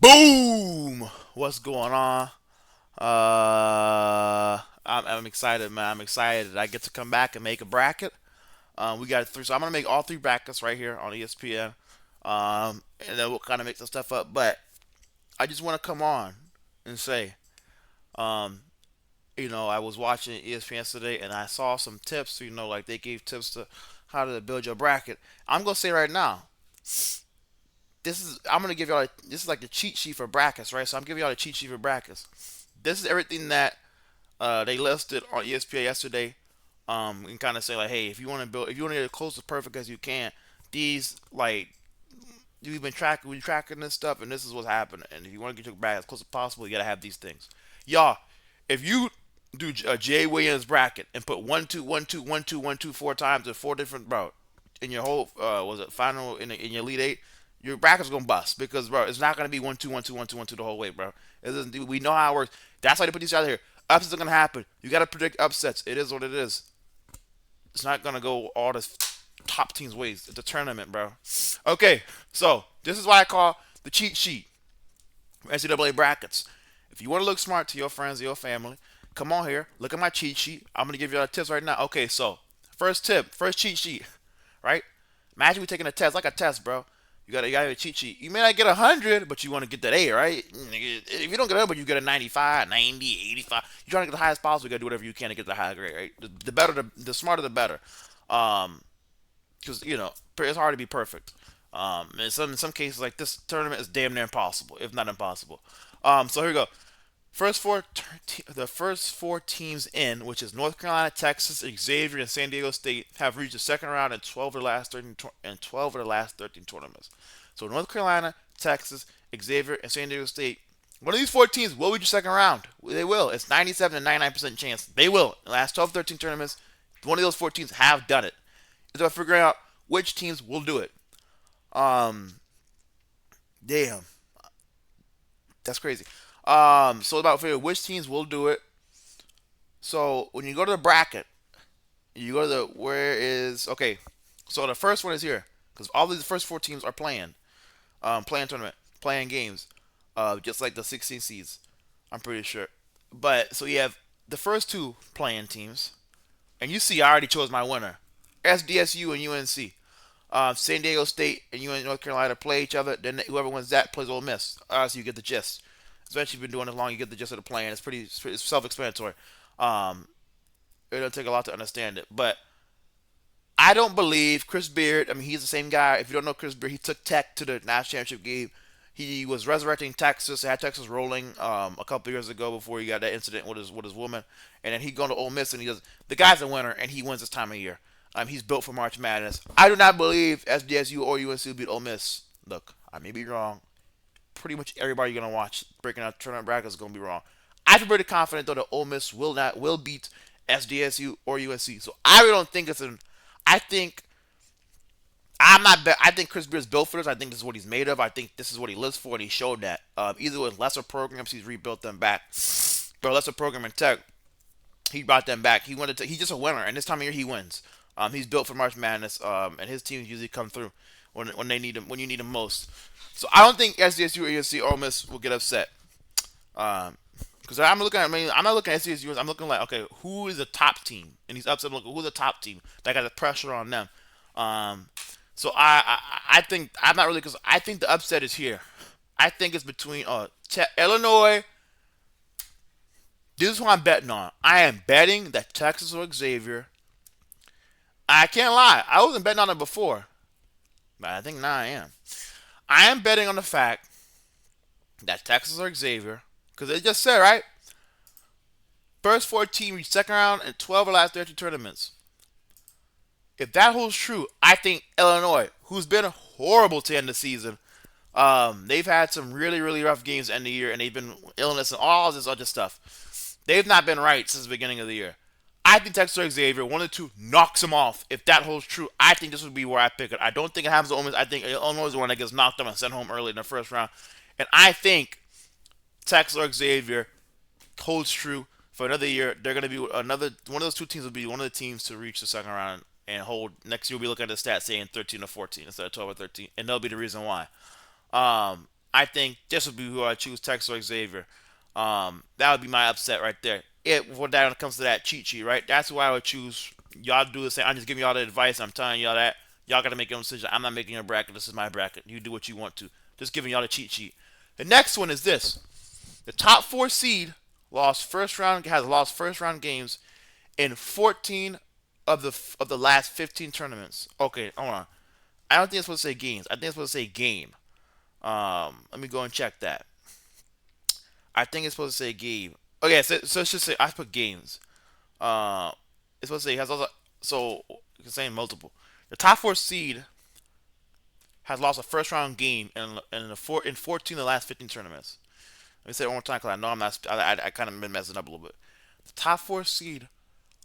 Boom! What's going on? I'm excited, man. I'm excited. I get to come back and make a bracket. We got three, so I'm gonna make all three brackets right here on ESPN. And then we'll kind of make some stuff up. But I just want to come on and say, um, I was watching ESPN today and I saw some tips. Like they gave tips to how to build your bracket. I'm gonna say right now, I'm gonna give y'all this is like the cheat sheet for brackets, right? So I'm giving y'all the cheat sheet for brackets. This is everything that they listed on ESPN yesterday. And kind of say like, hey, if you want to get as close to perfect as you can, these like we've tracking this stuff, and this is what's happening. And if you want to get your bracket as close as possible, you gotta have these things, y'all. If you do a Jay Williams bracket and put 1 2 1 2 1 2 1 2 4 times in four different in your whole was it final in your Elite Eight, your bracket's gonna bust because it's not gonna be 1 2 1 2 1 2 1 2 the whole way, bro. We know how it works. That's why they put these out here. Upsets are gonna happen. You gotta predict upsets. It is what it is. It's not gonna go all the top teams' ways. It's a tournament, bro. Okay, so this is what I call the cheat sheet for NCAA brackets. If you want to look smart to your friends or your family, come on here. Look at my cheat sheet. I'm gonna give you all the tips right now. Okay, so first tip, first cheat sheet, right? Imagine we taking a test, like a test, bro. You got a cheat sheet. You may not get 100, but you want to get that A, right? If you don't get a, but you get a 95, 90, 85. You're trying to get the highest possible. You got to do whatever you can to get the high grade, right? The better, the smarter, the better. Because it's hard to be perfect. In some cases, like this tournament, is damn near impossible, if not impossible. So here we go. The first four teams in, which is North Carolina, Texas, Xavier, and San Diego State, have reached the second round in 12 of the last 13 tournaments. So North Carolina, Texas, Xavier, and San Diego State. One of these four teams will reach the second round. They will. It's 97 to 99% chance they will. In the last 12, 13 tournaments, one of those four teams have done it. It's about figuring out which teams will do it. Um, Damn, that's crazy. So it's about figuring which teams will do it. So when you go to the bracket, you go to the where is okay. So the first one is here because all these first four teams are playing tournament, playing games, just like the 16 seeds. I'm pretty sure. But so you have the first two playing teams, and you see I already chose my winner, SDSU and UNC. San Diego State and North Carolina play each other. Then whoever wins that plays Ole Miss. So you get the gist. Especially if you've been doing it long, you get the gist of the plan. It's self-explanatory. Um, it don't take a lot to understand it. But I don't believe Chris Beard. I mean, he's the same guy. If you don't know Chris Beard, he took Tech to the national championship game. He was resurrecting Texas. Had Texas rolling a couple years ago before he got that incident with his woman, and then he gone to Ole Miss and he does. The guy's a winner and he wins this time of year. He's built for March Madness. I do not believe SDSU or UNC will beat Ole Miss. Look, I may be wrong. Pretty much everybody you're gonna watch breaking out tournament brackets is gonna be wrong. I feel pretty confident though that Ole Miss will beat SDSU or USC. So I really don't think it's an. I think I'm not. I think Chris Beard's built for this. I think this is what he's made of. I think this is what he lives for, and he showed that. Either with lesser programs, he's rebuilt them back. But lesser program in Tech, he brought them back. He's just a winner, and this time of year he wins. He's built for March Madness, and his teams usually come through when they need him when you need him most. So I don't think SDSU or USC Ole Miss will get upset. Because I'm not looking at SDSU. I'm looking like, okay, who is the top team? And he's upset. I'm looking, who's the top team that got the pressure on them? Um, so I think I'm not really because I think the upset is here. I think it's between Illinois. This is who I'm betting on. I am betting that Texas or Xavier. I can't lie. I wasn't betting on it before, but I think now I am. I am betting on the fact that Texas or Xavier, because they just said, right? First four teams reach second round in 12 of the last 13 tournaments. If that holds true, I think Illinois, who's been horrible to end the season, they've had some really, really rough games to end the year, and they've been illness and all this other stuff. They've not been right since the beginning of the year. I think Texas or Xavier, one of the two, knocks them off. If that holds true, I think this would be where I pick it. I don't think it happens to Ole Miss. I think Illinois is the one that gets knocked them and sent home early in the first round. And I think Texas or Xavier holds true for another year. They're going to be another one of those two teams will be one of the teams to reach the second round and hold. Next year we'll be looking at the stats saying 13 or 14 instead of 12 or 13, and that'll be the reason why. I think this would be who I choose, Texas or Xavier. That would be my upset right there. When that comes to that cheat sheet, right? That's who I would choose. Y'all do the same. I'm just giving y'all the advice. I'm telling y'all that y'all got to make your own decision. I'm not making your bracket. This is my bracket. You do what you want to. Just giving y'all the cheat sheet. The next one is this: the top four seed has lost first round games in 14 of the last 15 tournaments. Okay, hold on. I don't think it's supposed to say games. I think it's supposed to say game. Let me go and check that. I think it's supposed to say game. Okay, so it's just say I put games. Uh, it's supposed to say it has also so it's saying multiple. The top four seed has lost a first round game in 14 of the last 15 tournaments. Let me say it one more time because I know I'm not. I kind of been messing up a little bit. The top four seed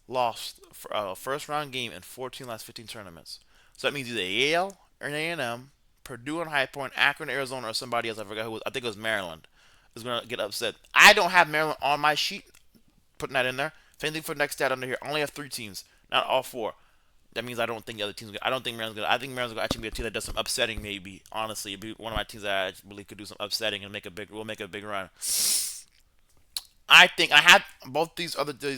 lost a first round game in 14 last 15 tournaments. So that means either Yale or A&M, Purdue and High Point, Akron, Arizona, or somebody else. I forgot who. I think it was Maryland. Is going to get upset. I don't have Maryland on my sheet. Putting that in there. Same thing for next stat under here. I only have three teams, not all four. That means I don't think the other teams. I don't think Maryland's gonna. I think Maryland's gonna actually be a team that does some upsetting. Maybe honestly, it'd be one of my teams that I believe could do some upsetting and will make a big run. I think I have both these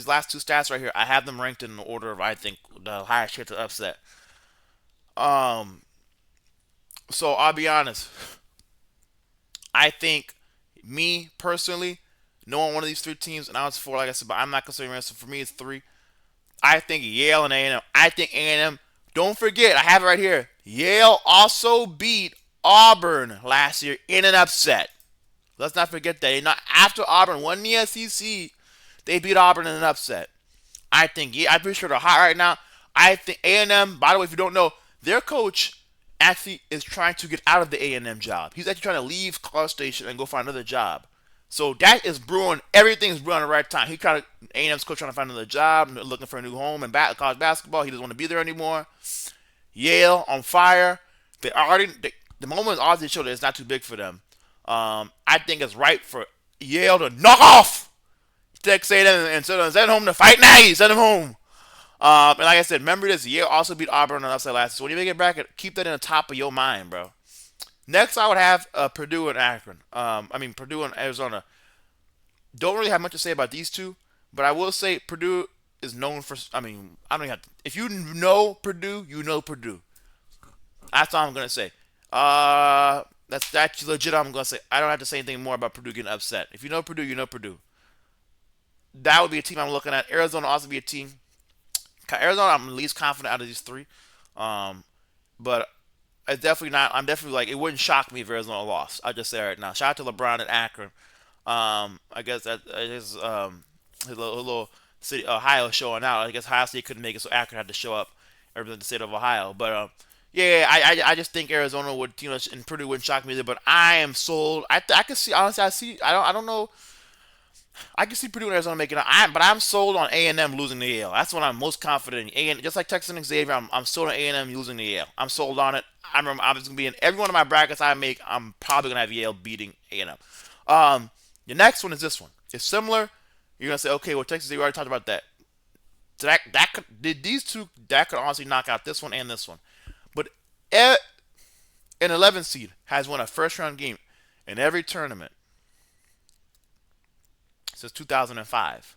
last two stats right here. I have them ranked in the order of I think the highest chance of upset. Um, so I'll be honest. I think me personally, knowing one of these three teams, and I was four, like I said, but I'm not considering it. So for me, it's three. I think Yale and A&M. I think A&M. Don't forget, I have it right here. Yale also beat Auburn last year in an upset. Let's not forget that. Not after Auburn won the SEC, they beat Auburn in an upset. I think. Yeah, I'm pretty sure they're hot right now. I think A&M. By the way, if you don't know, their coach actually is trying to get out of the A&M job. He's actually trying to leave College Station and go find another job. So that is brewing. Everything's brewing at the right time. He trying to A&M's coach trying to find another job, looking for a new home in college basketball. He doesn't want to be there anymore. Yale on fire. The moment is obviously showed that it's not too big for them. I think it's right for Yale to knock off Texas A&M and send them home to fight night. Send them home. And like I said, remember this: Yale also beat Auburn on the upside last. So when you make a bracket, keep that in the top of your mind, bro. Next, I would have Purdue and Akron. Purdue and Arizona. Don't really have much to say about these two, but I will say Purdue is known for. I don't have to. If you know Purdue, you know Purdue. That's all I'm gonna say. That's legit. I'm gonna say. I don't have to say anything more about Purdue getting upset. If you know Purdue, you know Purdue. That would be a team I'm looking at. Arizona also be a team. Arizona, I'm least confident out of these three. But it's definitely not. I'm definitely like it wouldn't shock me if Arizona lost. I'll just say right now. Shout out to LeBron and Akron. I guess that his little city Ohio showing out. I guess Ohio State couldn't make it, so Akron had to show up represent the state of Ohio. But yeah, I just think Arizona would and Purdue wouldn't shock me either. But I am sold. I can see honestly. I don't know. I can see Purdue and Arizona making it. But I'm sold on A&M losing to Yale. That's what I'm most confident in. Just like Texas and Xavier, I'm sold on A&M losing to Yale. I'm sold on it. I'm just gonna be in every one of my brackets I make. I'm probably gonna have Yale beating A&M. The next one is this one. It's similar. You're gonna say, okay, well, Texas, we already talked about that. So that could did these two that could honestly knock out this one and this one. But an 11 seed has won a first round game in every tournament since 2005.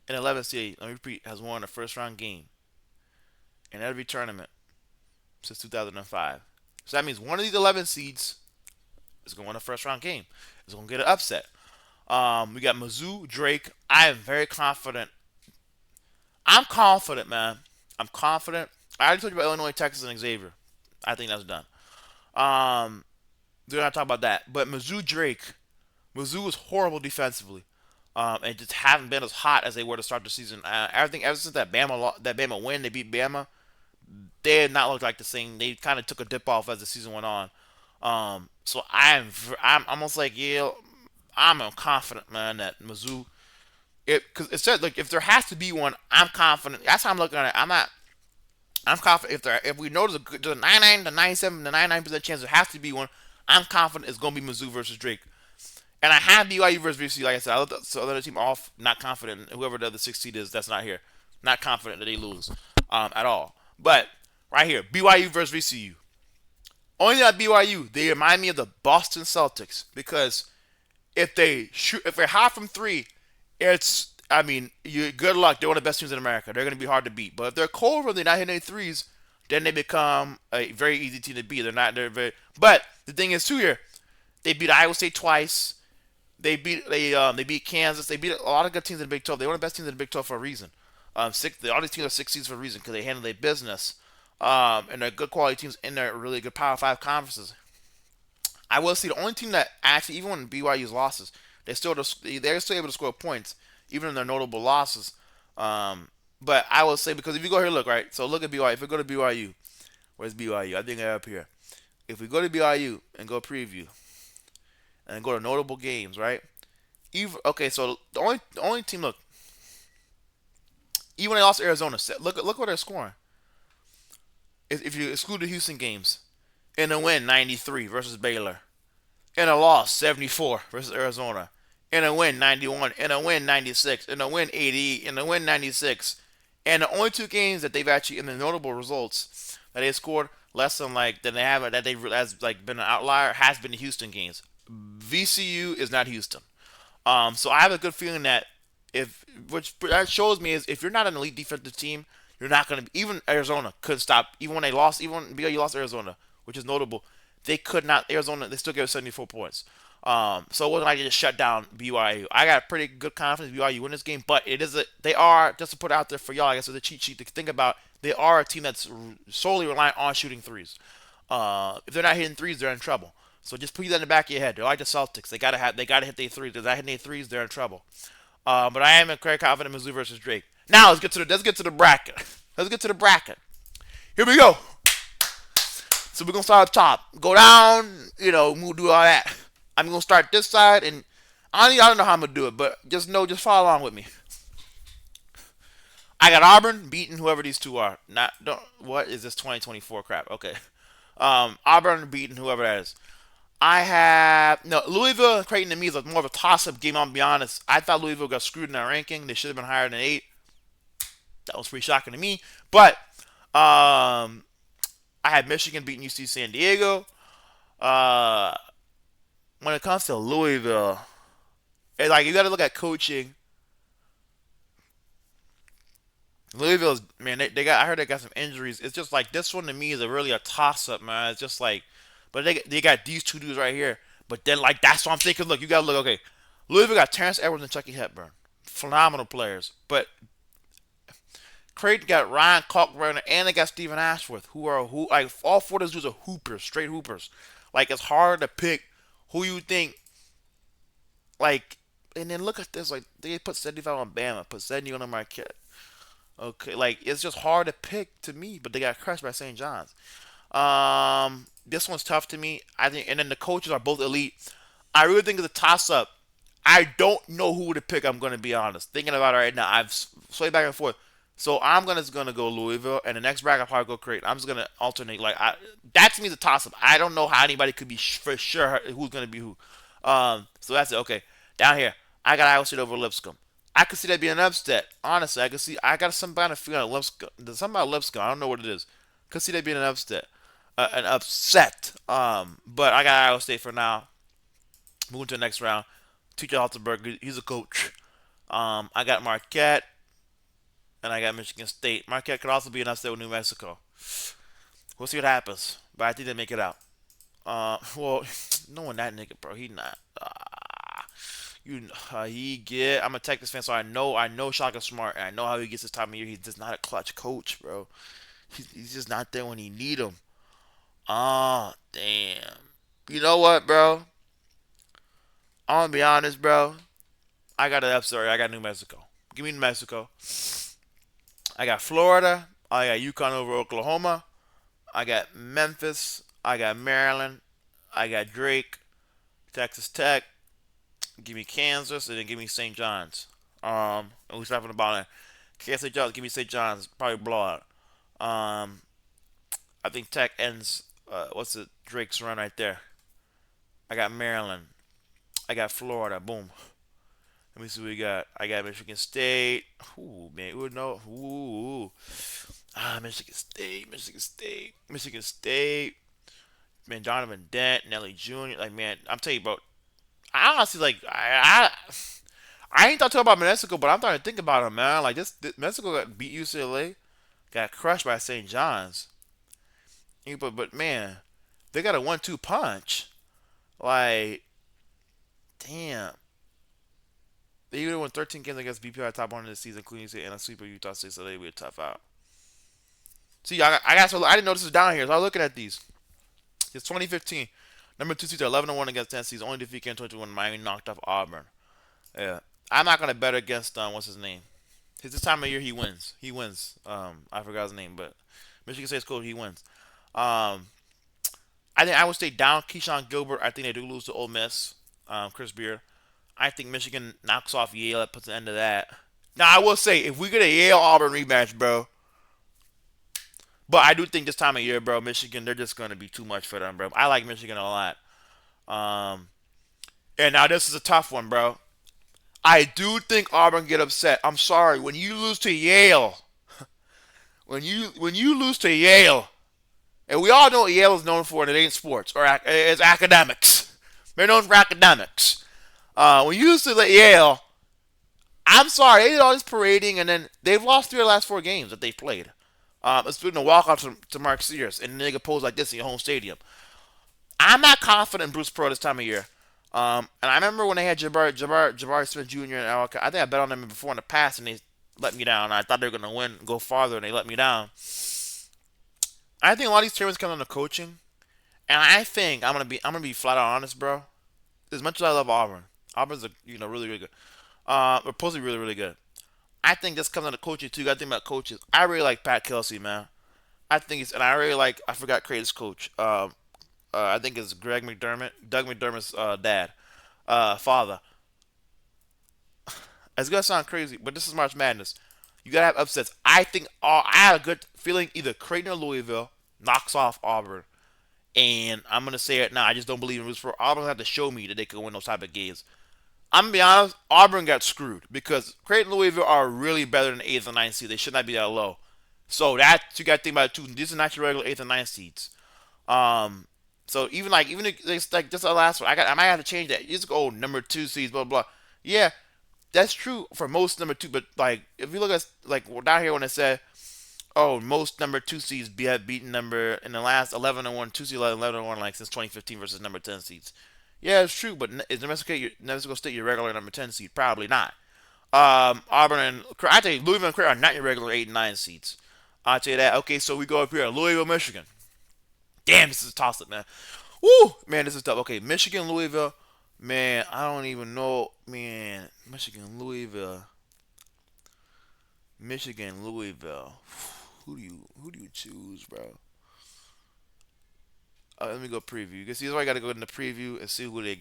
An 11 seed, let me repeat, has won a first round game in every tournament since 2005. So that means one of these 11 seeds is going to win a first round game. It's going to get an upset. We got Mizzou, Drake. I am very confident. I'm confident, man. I'm confident. I already told you about Illinois, Texas, and Xavier. I think that's done. We're not talk about that. But Mizzou, Drake. Mizzou is horrible defensively, and just haven't been as hot as they were to start the season. Everything ever since that Bama win, they beat Bama. They had not looked like the same. They kind of took a dip off as the season went on. So I'm almost like Yale. I'm confident, man, that Mizzou. Because it said like if there has to be one, I'm confident. That's how I'm looking at it. I'm confident if we know there's a 99 to 97 to 99% chance there has to be one. I'm confident it's gonna be Mizzou versus Drake. And I have BYU versus VC. Like I said, I let the other team off. Not confident. Whoever the other 6 seed is, that's not here. Not confident that they lose at all. But right here, BYU versus VCU. Only thing at BYU, they remind me of the Boston Celtics because if they're hot from three, it's I mean, you good luck. They're one of the best teams in America. They're going to be hard to beat. But if they're cold when they're not hitting any threes, then they become a very easy team to beat. They're not. They're very. But the thing is, too, here they beat Iowa State twice. They beat Kansas. They beat a lot of good teams in the Big 12. They're one of the best teams in the Big 12 for a reason. All these teams are 6 seeds for a reason because they handle their business. And they're good quality teams in their really good Power Five conferences. I will say the only team that actually, even when BYU's losses, they're still able to score points, even in their notable losses. Um, but I will say because if you go here, look right. So look at BYU. If we go to BYU, where's BYU? I think they're up here. If we go to BYU and go preview and go to notable games, right? Even okay, so the only team look even when they lost to Arizona, look what they're scoring. If you exclude the Houston games, in a win 93 versus Baylor, in a loss 74 versus Arizona, in a win 91, in a win 96, in a win 80, in a win 96, and the only two games that they've actually in the notable results that they scored less than like than they have that they has like been an outlier has been the Houston games. VCU is not Houston. So I have a good feeling that if which that shows me is if you're not an elite defensive team, you're not going to be. Even Arizona couldn't stop. Even when they lost, even when BYU lost Arizona, which is notable, they could not. Arizona they still gave us 74 points. So it wasn't like they just shut down BYU. I got pretty good confidence BYU win this game, but they are just to put it out there for y'all. I guess it's a cheat sheet to think about. They are a team that's solely reliant on shooting threes. If they're not hitting threes, they're in trouble. So just put that in the back of your head. They're like the Celtics. They gotta hit their threes. If they're not hitting their threes, they're in trouble. But I am very confident Mizzou versus Drake. Now let's get to the bracket. Let's get to the bracket. Here we go. So we're gonna start up top, go down. We'll do all that. I'm gonna start this side, and I don't know how I'm gonna do it, but just follow along with me. I got Auburn beating whoever these two are. Not don't. What is this 2024 crap? Okay. Auburn beating whoever that is. I have no Louisville and Creighton to me is more of a toss-up game. I'll be honest. I thought Louisville got screwed in that ranking. They should have been higher than 8. That was pretty shocking to me. But I had Michigan beating UC San Diego. Uh, when it comes to Louisville, it's like you got to look at coaching. Louisville's man, they got. I heard they got some injuries. It's just like this one to me is a toss up, man. It's just like, but they got these two dudes right here. But then like that's what I'm thinking. Look, you gotta look. Okay, Louisville got Terrence Edwards and Chucky Hepburn, phenomenal players. But Creighton got Ryan Kalkbrenner and they got Stephen Ashworth, who like all four of those dudes are hoopers, straight hoopers. Like it's hard to pick who you think like. And then look at this, like they put 75 on Bama, put 70 on Marquette. Okay, like it's just hard to pick to me, but they got crushed by St. John's. This one's tough to me. I think, and then the coaches are both elite. I really think it's a toss up. I don't know who to pick. I'm going to be honest. Thinking about it right now, I've swayed back and forth. So I'm gonna go Louisville, and the next bracket I'll probably go Creighton. I'm just gonna alternate. That to me is a toss up. I don't know how anybody could be for sure who's gonna be who. So that's it. Okay, down here I got Iowa State over Lipscomb. I could see that being an upset. Honestly, I could see. I got some kind of feeling Lipscomb. Something about Lipscomb. I don't know what it is. Could see that being an upset. An upset. But I got Iowa State for now. Moving to the next round. TJ Halterberg, he's a coach. I got Marquette, and I got Michigan State. Marquette could also be an upset with New Mexico. We'll see what happens, but I think they make it out. Well, knowing that nigga, bro, he not. He get. I'm a Texas fan, so I know Shaka Smart, and I know how he gets this time of year. He's just not a clutch coach, bro. He's just not there when he need him. Oh, damn. You know what, bro? I'm gonna be honest, bro. I got an upset. I got New Mexico. Give me New Mexico. I got Florida. I got UConn over Oklahoma. I got Memphis. I got Maryland. I got Drake. Texas Tech. Give me Kansas, and then give me St. John's. And we start from the bottom. Can't St. John's. Give me St. John's. Probably blowout. Um, I think Tech ends. What's the Drake's run right there? I got Maryland. I got Florida. Boom. Let me see what we got. I got Michigan State. Ooh, man. Ooh, no. Ooh. Michigan State. Michigan State. Michigan State. man, Donovan Dent, Nelly Jr. Like, man, I'm telling you, bro. I honestly like I ain't thought about Mexico, but I'm starting to think about him, man. Like this Mexico got beat UCLA, got crushed by St. John's. But man, they got a 1-2 punch. Like, damn. They even won 13 games against BPI top 100 this season, including and a sweep of Utah State, so they would be a tough out. See, so I didn't know this was down here, so I was looking at these. It's 2015. Number 2 seeds are 11-1 against Tennessee's only defeat came in 2021 when Miami knocked off Auburn. Yeah. I'm not gonna bet against what's his name. His this time of year he wins. He wins. I forgot his name, but Michigan State's coach, he wins. Um I think Iowa State down Keyshawn Gilbert. I think they do lose to Ole Miss. Chris Beard. I think Michigan knocks off Yale. That puts an end to that. Now I will say, if we get a Yale Auburn rematch, bro. But I do think this time of year, bro, Michigan, they're just gonna be too much for them, bro. I like Michigan a lot. Um, and now this is a tough one, bro. I do think Auburn get upset. I'm sorry. When you lose to Yale, when you lose to Yale, and we all know what Yale is known for, and it ain't sports or it's academics. They're known for academics. When you lose to Yale, I'm sorry, they did all this parading, and then they've lost 3 of the last 4 games that they've played. It's been a walkout to Mark Sears, and the nigga pose like this in your home stadium. I'm not confident in Bruce Pearl this time of year. And I remember when they had Jabari Smith Jr. and Al, I think I bet on them before in the past, and they let me down. I thought they were gonna win, go farther, and they let me down. I think a lot of these tournaments come down to coaching, and I think I'm gonna be flat out honest, bro. As much as I love Auburn, Auburn's really really good. Supposed to be really really good. I think this comes down to coaching too. You got to think about coaches. I really like Pat Kelsey, man. And I really like, I forgot Creighton's coach. I think it's Greg McDermott, Doug McDermott's dad, father. It's gonna sound crazy, but this is March Madness. You gotta have upsets. I had a good feeling either Creighton or Louisville knocks off Auburn, and I'm gonna say it now. I just don't believe in Bruce for Auburn. Have to show me that they can win those type of games. I'm gonna be honest. Auburn got screwed because Creighton and Louisville are really better than 8th and 9th seed. They should not be that low. So that you got to think about it too. These are not your regular 8th and 9th seeds. Um, so even if it's like just the last one, I might have to change that. You just go number 2 seeds, blah blah. Yeah, that's true for most number 2. But like if you look at like down here when it said, oh, most number 2 seeds have beaten number in the last 11-1, 2 seed 11-1 like since 2015 versus number 10 seeds. Yeah, it's true, but is New Mexico State your regular number 10 seed? Probably not. Auburn and I think Louisville and Creighton are not your regular 8 and 9 seeds. I'll tell you that. Okay, so we go up here, Louisville, Michigan. Damn, this is a toss up, man. Woo, man, this is tough. Okay, Michigan, Louisville. Man, I don't even know. Man, Michigan, Louisville. Who do you choose, bro? Let me go preview. You can see, I got to go in the preview and see who they.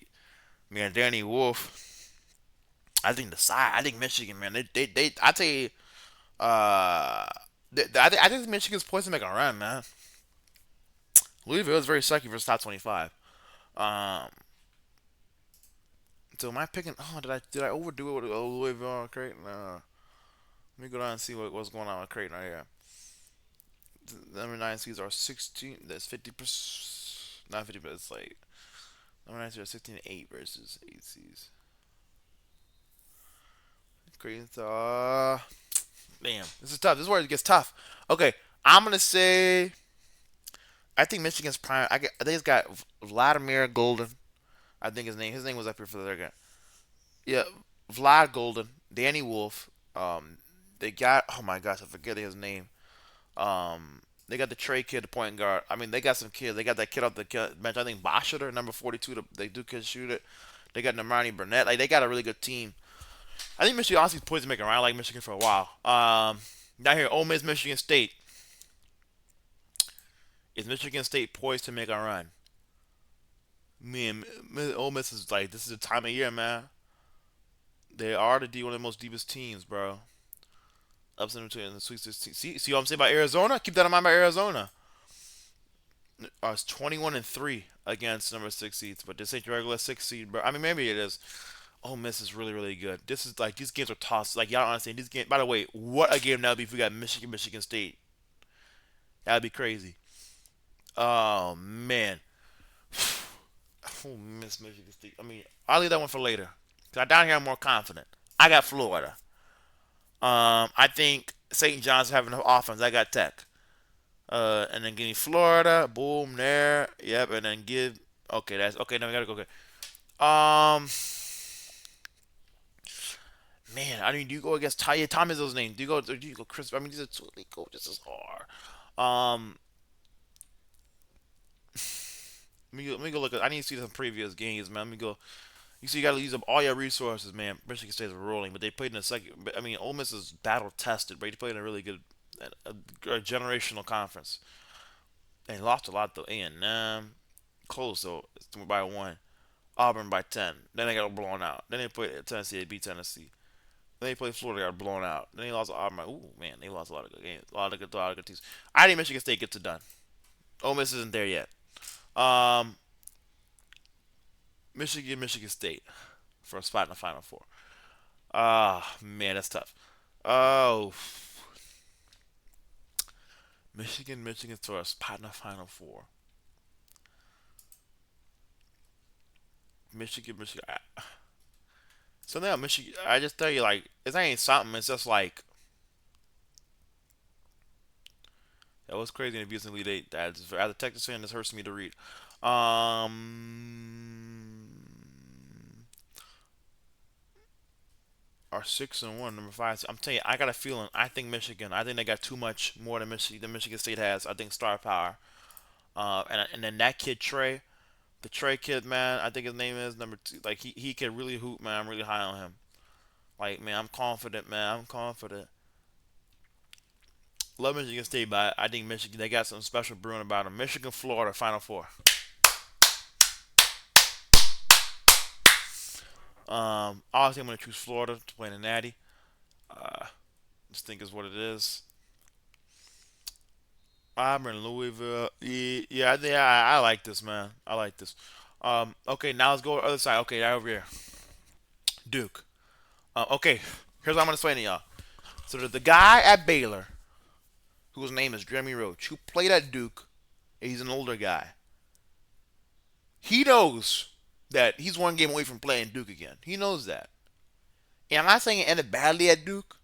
Man, Danny Wolf. I think Michigan, man. They I tell you, I think Michigan's poised to make a run, man. Louisville is very sucky versus top 25. Um, so am I picking? Oh, did I overdo it with Louisville or Creighton? Let me go down and see what's going on with Creighton right here. The number 9 seeds are 16. That's 50%. Not 50, but it's like number 9 seeds are 16-8 versus 8 seeds. Creighton's damn, this is tough. This is where it gets tough. Okay, I'm gonna say I think Michigan's prime. I think it's got Vladimir Golden. I think his name was up here for the second. Yeah, Vlad Golden, Danny Wolf. They got, oh my gosh, I forget his name. They got the Trey kid, the point guard. I mean, they got some kids. They got that kid off the bench. I think Bosher, number 42. They do kid shoot it. They got Namani Burnett. Like they got a really good team. I think Michigan honestly is poised to make a run. I like Michigan for a while. Down here, Ole Miss, Michigan State. Is Michigan State poised to make a run? Man, Ole Miss is like, this is the time of year, man. They are one of the most deepest teams, bro. Ups and between the Sweet 16. See what I'm saying about Arizona? Keep that in mind about Arizona. It's 21-3 against number 6 seeds, but this ain't your regular 6 seed, bro. I mean, maybe it is. Ole Miss is really, really good. This is like these games are tossed. Like y'all don't understand these games. By the way, what a game that would be if we got Michigan State. That'd be crazy. Oh man. Who Miss Michigan State? I mean, I'll leave that one for later. Cause down here I'm more confident. I got Florida. I think St. John's having enough offense. I got Tech. And then give me Florida. Boom there. Yep. And then give. Okay, that's okay. Now we gotta go. Okay. Um, man, I mean, do you go against Ty? Yeah, Tom is those names. Do you go Chris? I mean, these are two elite coaches. This is hard. Um, let me go look at. I need to see some previous games, man. Let me go. You see, you got to use up all your resources, man. Michigan State's rolling, but they played in a second. I mean, Ole Miss is battle tested, but they played in a really good, a generational conference. They lost a lot though. And close though, it's by one. Auburn by 10. Then they got blown out. Then they played Tennessee. They beat Tennessee. Then they played Florida. They got blown out. Then they lost to Auburn. Ooh man, they lost a lot of good games. A lot of good teams. I think Michigan State gets it done. Ole Miss isn't there yet. Um, Michigan State for a spot in the Final Four. Ah, man, that's tough. Oh, Michigan for a spot in the Final Four. Michigan. Something about Michigan. I just tell you, like, it ain't something. It's just like that was crazy in abusing Elite Eight. As a Texas fan, this hurts me to read. Are 6-1, number five. I'm telling you, I got a feeling. I think Michigan. I think they got too much more than Michigan State has. I think star power. And then that kid Trey, the Trey kid, man. I think his name is number two. Like he can really hoop, man. I'm really high on him. Like man, I'm confident, man. I'm confident. Love Michigan State, but I think Michigan. They got something special brewing about them. Michigan, Florida, Final Four. Obviously, I'm gonna choose Florida to play in the Natty. Uh, just think is what it is. Auburn, Louisville. Yeah, I like this, man. I like this. Okay, now let's go to the other side. Okay, right over here, Duke. Okay, here's what I'm gonna explain to y'all. So there's the guy at Baylor, whose name is Jeremy Roach, who played at Duke. He's an older guy. He knows that he's one game away from playing Duke again. He knows that. And I'm not saying it ended badly at Duke,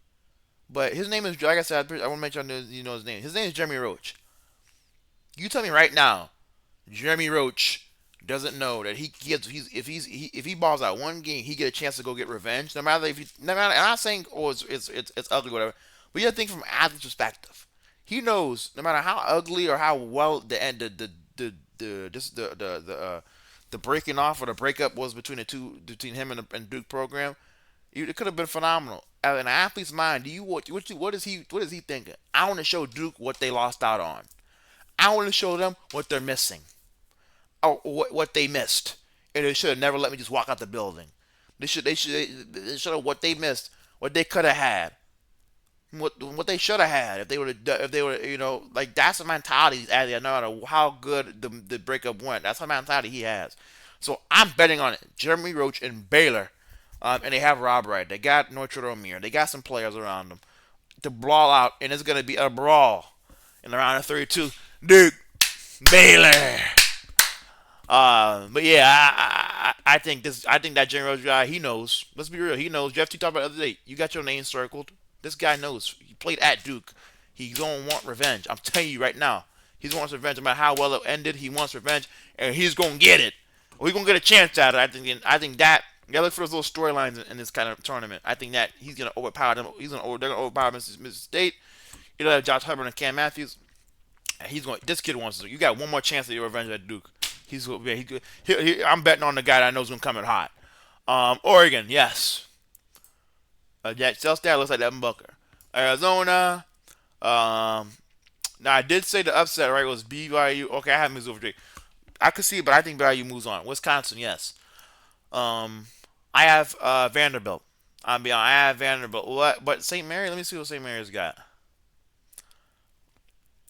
but his name is, like I said, I want to make sure you know his name. His name is Jeremy Roach. You tell me right now, Jeremy Roach doesn't know that he gets if he balls out one game, he get a chance to go get revenge. No matter. I'm not saying it's ugly or whatever, but you have to think from an athlete's perspective. He knows no matter how ugly or how well the end the just the breaking off or the breakup was between him and Duke program. It could have been phenomenal. As an athlete's mind, do you what is he thinking? I want to show Duke what they lost out on. I want to show them what they're missing or what they missed, and they should have never let me just walk out the building. They should have what they missed, what they could have had, what they should have had if they were like that's the mentality he's at. No matter how good the breakup went, that's the mentality he has. So I'm betting on it. Jeremy Roach and Baylor, and they have Rob Wright. They got Northrop O'Meara. They got some players around them to brawl out, and it's gonna be a brawl in the round of 32. Duke, Baylor. But yeah, I think this. I think that Jeremy Roach guy, he knows. Let's be real, he knows. Jeff T talked about the other day. You got your name circled. This guy knows. He played at Duke. He's gonna want revenge. I'm telling you right now. He wants revenge. No matter how well it ended, he wants revenge, and he's gonna get it. We're gonna get a chance at it. I think that. You gotta look for those little storylines in this kind of tournament. I think that he's gonna overpower them. They're gonna overpower Mississippi State. You know, Josh Hubbard and Cam Matthews. And he's going. This kid wants to. You got one more chance at your revenge at Duke. He's. Yeah, I'm betting on the guy that I know is gonna come in hot. Oregon, yes. That Sell stat looks like Devin Booker. Arizona. Um, Now I did say the upset right was BYU. Okay, I have moves over Drake. I could see it, but I think BYU moves on. Wisconsin, yes. Um, I have Vanderbilt. I have Vanderbilt. What? But St. Mary. Let me see what St. Mary's got.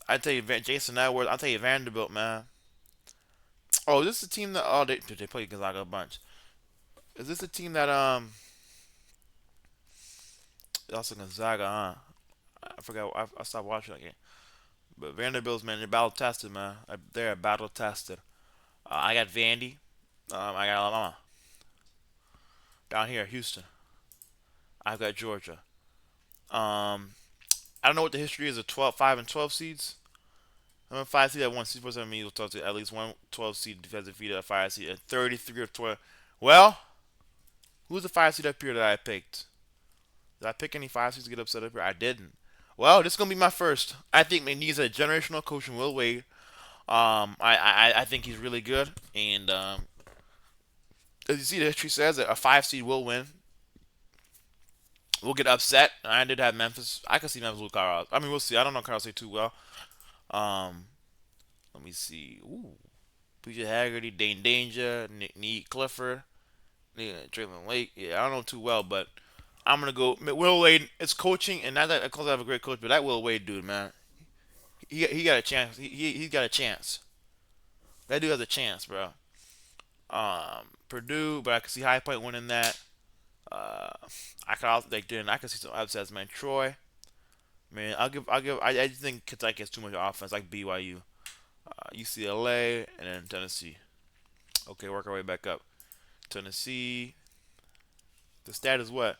I tell you, Jason Edwards. I'll tell you, Vanderbilt, man. Oh, is this the team that? Oh, they play Gonzaga a bunch. Is this the team that also Gonzaga? Huh? I forgot. I stopped watching that game. But Vanderbilt's man, they're battle tested, man. They're battle tested. I got Vandy. I got Alabama. Down here, Houston. I've got Georgia. Um, I don't know what the history is of 12, 5 and 12 seeds. I'm a 5 seed at one seed. That means we'll talk to at least one 12 seed has defeated a 5 seed at 33 or 12. Well, who's the 5 seed up here that I picked? Did I pick any 5 seeds to get upset up here? I didn't. Well, this is gonna be my first. I think McNeese a generational coach in Will Wade. I think he's really good, and as you see, the history says that a 5 seed will win. We'll get upset. I did have Memphis. I could see Memphis with Carl. I mean, we'll see. I don't know Carl State too well. Um, Let me see. Ooh, PJ Haggerty, Dane Danger, Nick Clifford, yeah, Traylon Lake. Yeah, I don't know too well, but I'm gonna go. Will Wade. It's coaching, and not that of course I have a great coach, but that Will Wade dude, man, he got a chance. He got a chance. That dude has a chance, bro. Purdue, but I can see High Point winning that. Uh, I could also like then I could see some upsets, man. Troy, man, I'll give. I just think Kentucky has too much offense, like BYU, UCLA, and then Tennessee. Okay, work our way back up. Tennessee. The stat is what?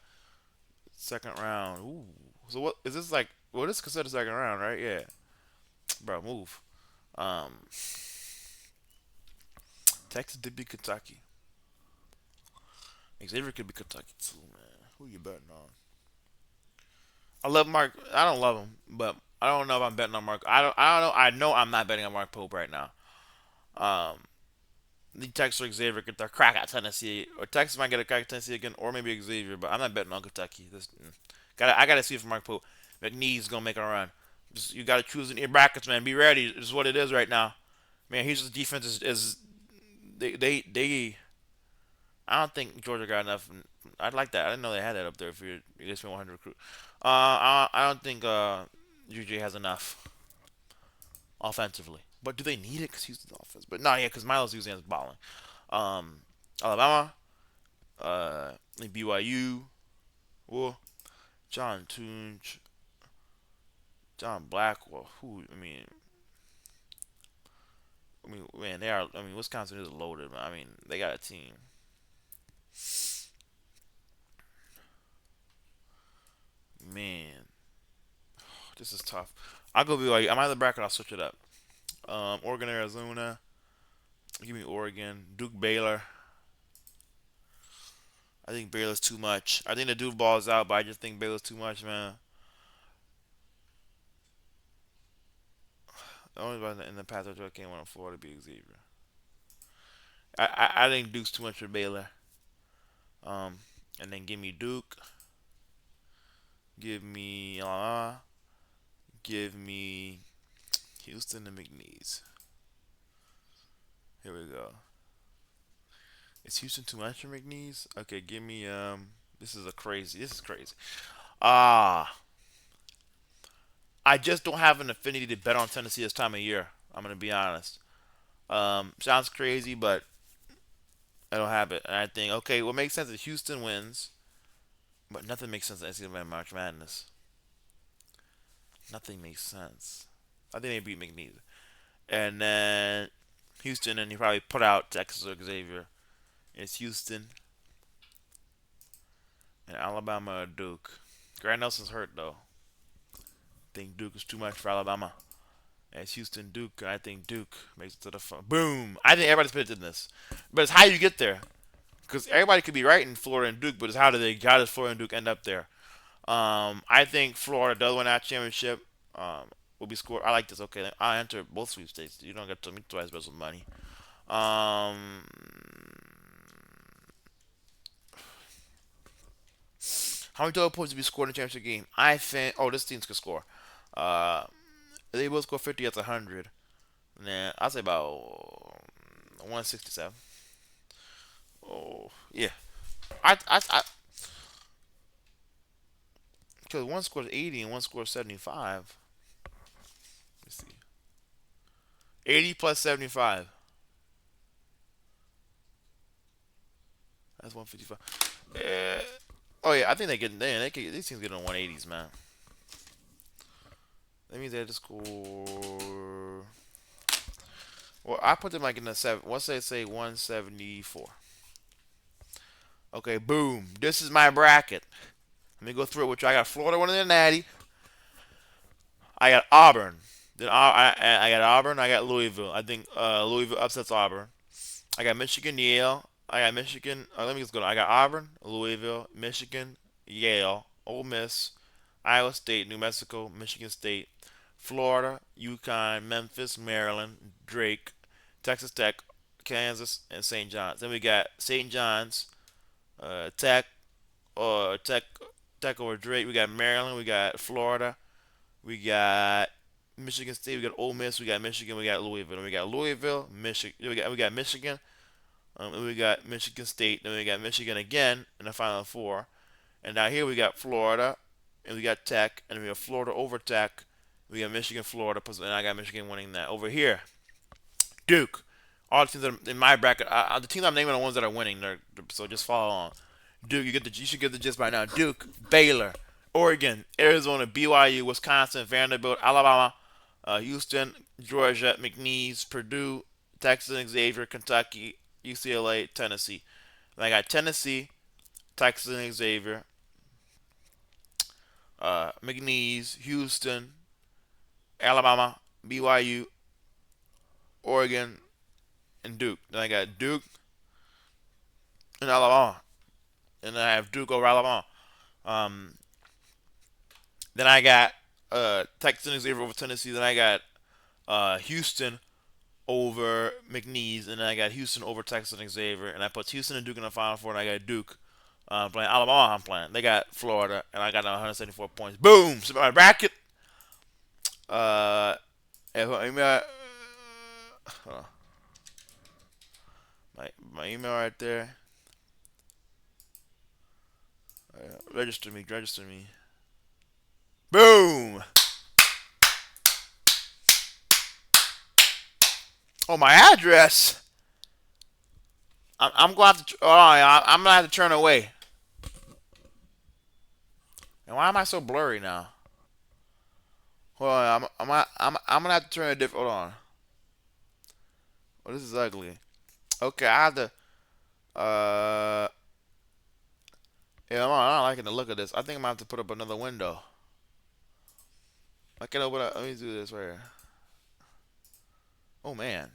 Second round. Ooh. So what is this like? Well, this is considered second round, right? Yeah. Bro, move. Um, Texas did beat Kentucky. Xavier could be Kentucky too, man. Who you betting on? I love Mark. I don't love him, but I don't know if I'm betting on Mark. I don't. I don't know. I know I'm not betting on Mark Pope right now. Um, the Texas or Xavier get their crack at Tennessee, or Texas might get a crack at Tennessee again, or maybe Xavier. But I'm not betting on Kentucky. I gotta see if Mark Pope McNeese gonna make a run. Just, you gotta choose in your brackets, man. Be ready. This is what it is right now, man. Houston's defense is they. I don't think Georgia got enough. I'd like that. I didn't know they had that up there for your ESPN 100 recruit. I don't think UJ has enough offensively. But do they need it? Because Houston's offense. But no, yeah, because Miles Using is balling. Um, Alabama, BYU, well, John Tunge, John Blackwell. Who? Man, they are. I mean, Wisconsin is loaded. Man. I mean, they got a team. Man, this is tough. I'll go BYU. I'm out of the bracket. I'll switch it up. Oregon, Arizona. Give me Oregon. Duke, Baylor. I think Baylor's too much. I think the Duke ball's out, but I just think Baylor's too much, man. The only one in the past I can't want to afford to be Xavier. I think Duke's too much for Baylor. Um, and then give me Duke. Give me give me Houston and McNeese. Here we go. Is Houston too much for McNeese? Okay, give me This is a crazy. This is crazy. Ah, I just don't have an affinity to bet on Tennessee this time of year. I'm gonna be honest. Sounds crazy, but I don't have it. And I think okay, what makes sense is Houston wins, but nothing makes sense in NCAA March Madness. Nothing makes sense. I think they beat McNeese, and then Houston, and he probably put out Texas or Xavier. It's Houston and Alabama or Duke. Grant Nelson's hurt though. I think Duke is too much for Alabama. It's Houston Duke. I think Duke makes it to the front. Boom. I think everybody's predicting this, but it's how you get there. Because everybody could be right in Florida and Duke, but it's how does Florida and Duke end up there? I think Florida does win that championship. Will be scored. I like this. Okay, I enter both sweepstakes. You don't get to me twice special money. Um, how many total points to be scored in the championship game? I think. Oh, this team could score. Uh, they will score 50. That's 100. Nah, I'll say about 167. Oh, yeah. I because one scores 80 and one scores 75. Let's see. 80 plus 75. That's 155. Oh yeah, I think they get. These teams get on 180s, man. That means they had to score Well, I put them like in the seven. What's they say 174. Okay, boom. This is my bracket. Let me go through it with you. I got Florida winning the Natty. I got Auburn. Then I got Auburn. I got Louisville. I think Louisville upsets Auburn. I got Michigan, Yale. I got Michigan. Let me just go. I got Auburn, Louisville, Michigan, Yale, Ole Miss, Iowa State, New Mexico, Michigan State, Florida, UConn, Memphis, Maryland, Drake, Texas Tech, Kansas, and St. John's. Then we got St. John's, Tech, or Tech over Drake. We got Maryland. We got Florida. We got Michigan State. We got Ole Miss. We got Michigan. We got Louisville. And we got Louisville, Michigan. We got Michigan. And we got Michigan State. Then we got Michigan again in the Final Four. And now here we got Florida, and we got Tech, and we got Florida over Tech. We got Michigan, Florida, and I got Michigan winning that. Over here, Duke. All the teams that are in my bracket, the teams I'm naming are the ones that are winning. So just follow along. Duke, you should get the gist by now. Duke, Baylor, Oregon, Arizona, BYU, Wisconsin, Vanderbilt, Alabama, Houston, Georgia, McNeese, Purdue, Texas, Xavier, Kentucky, UCLA, Tennessee. And I got Tennessee, Texas, Xavier, McNeese, Houston, Alabama, BYU, Oregon, and Duke. Then I got Duke and Alabama, and then I have Duke over Alabama. Um, then I got Texas and Xavier over Tennessee. Then I got Houston over McNeese, and then I got Houston over Texas and Xavier, and I put Houston and Duke in the Final Four, and I got Duke playing Alabama. I'm playing. They got Florida, and I got 174 points. Boom! So my bracket. Uh, my email right there. Register me. Register me. Boom! Oh, my address. I'm gonna have to. Oh, I'm gonna have to turn away. And why am I so blurry now? Hold on. I'm gonna have to turn a different. Hold on. Oh, this is ugly. Okay, I have to. Uh, yeah, I'm not liking the look of this. I think I'm gonna have to put up another window. I can open up. Let me do this right here. Oh man.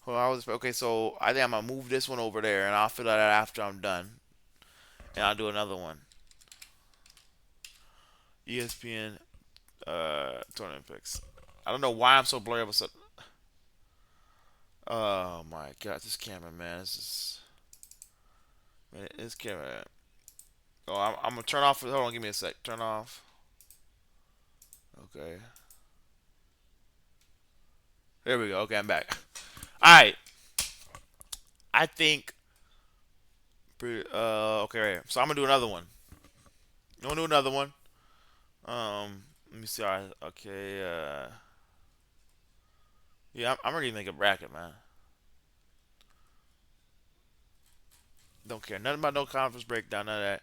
Well, okay. So I think I'm gonna move this one over there, and I'll fill that out after I'm done, and I'll do another one. ESPN tournament picks. I don't know why I'm so blurry. But oh my god, this camera, man. This camera. Oh, I'm gonna turn off. Hold on, give me a sec. Turn off. Okay. There we go. Okay, I'm back. All right. I think. Okay, right here. So I'm gonna do another one. I'm gonna do another one. Let me see. All right. Okay. Yeah, I'm ready to make a bracket, man. Don't care. Nothing about no conference breakdown. None of that.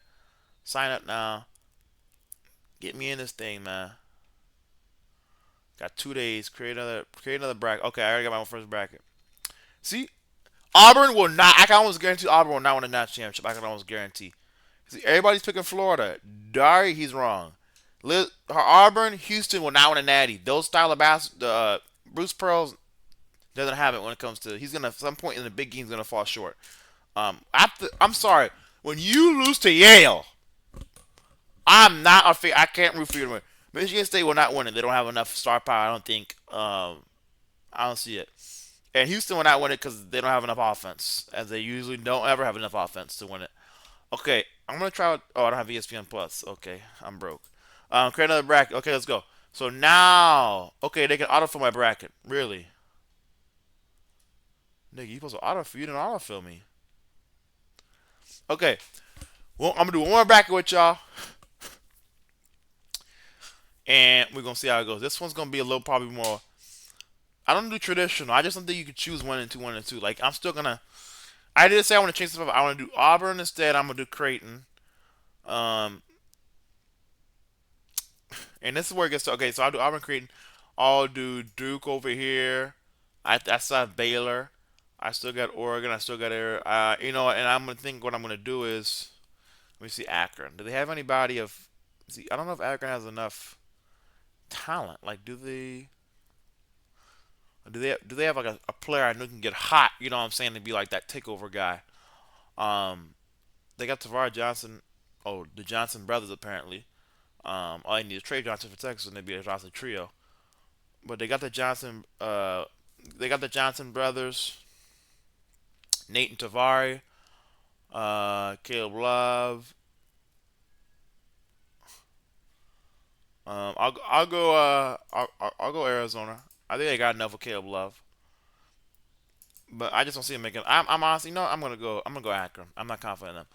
Sign up now. Get me in this thing, man. Got 2 days. Create another bracket. Okay, I already got my first bracket. See, Auburn will not. I can almost guarantee Auburn will not win the national championship. I can almost guarantee. See, everybody's picking Florida. Dari, he's wrong. Auburn, Houston will not win a natty. Those style of Bruce Pearls doesn't have it when it comes to. He's gonna at some point in the big game, he's gonna fall short. I'm sorry. When you lose to Yale, I'm not a fan. I can't root for you to win. Michigan State will not win it. They don't have enough star power. I don't think. I don't see it. And Houston will not win it because they don't have enough offense, as they usually don't ever have enough offense to win it. Okay, I'm gonna try. Oh, I don't have ESPN Plus. Okay, I'm broke. Create another bracket. Okay, let's go. So now, okay, they can autofill my bracket. Really, nigga, you supposed to autofill? You didn't autofill me. Okay, well, I'm gonna do one more bracket with y'all, and we're gonna see how it goes. This one's gonna be a little probably more. I don't do traditional. I just don't think you could choose one and two, one and two. Like I'm still gonna. I did say I want to change stuff up. I want to do Auburn instead. I'm gonna do Creighton. Um, and this is where it gets to. Okay, so I'll do Auburn, Creighton. I'll do Duke over here. I still have Baylor. I still got Oregon. I still got Air. And I'm gonna think what I'm gonna do is let me see Akron. Do they have anybody of? See, I don't know if Akron has enough talent. Like, do they have like a player I know can get hot? You know what I'm saying? To be like that takeover guy. Um, they got Tavar Johnson. Oh, the Johnson brothers apparently. All they need is Trey Johnson for Texas, and they'd be a Johnson trio. But they got the Johnson. They got the Johnson brothers, Nate and Tavari, Caleb Love. I'll go. I'll go Arizona. I think they got enough for Caleb Love, but I just don't see him making. I'm honestly no. I'm gonna go Akron. I'm not confident in them.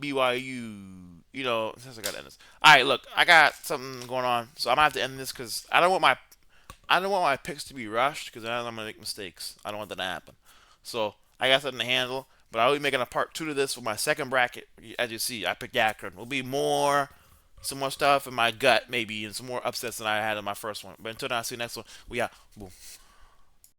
BYU. Since I got to end this. All right, look, I got something going on, so I'm gonna have to end this because I don't want my picks to be rushed because then I'm gonna make mistakes. I don't want that to happen. So I got something to handle, but I'll be making a part two to this for my second bracket. As you see, I picked Akron. Will be some more stuff in my gut maybe, and some more upsets than I had in my first one. But until then, I see you next one. We out. Boom.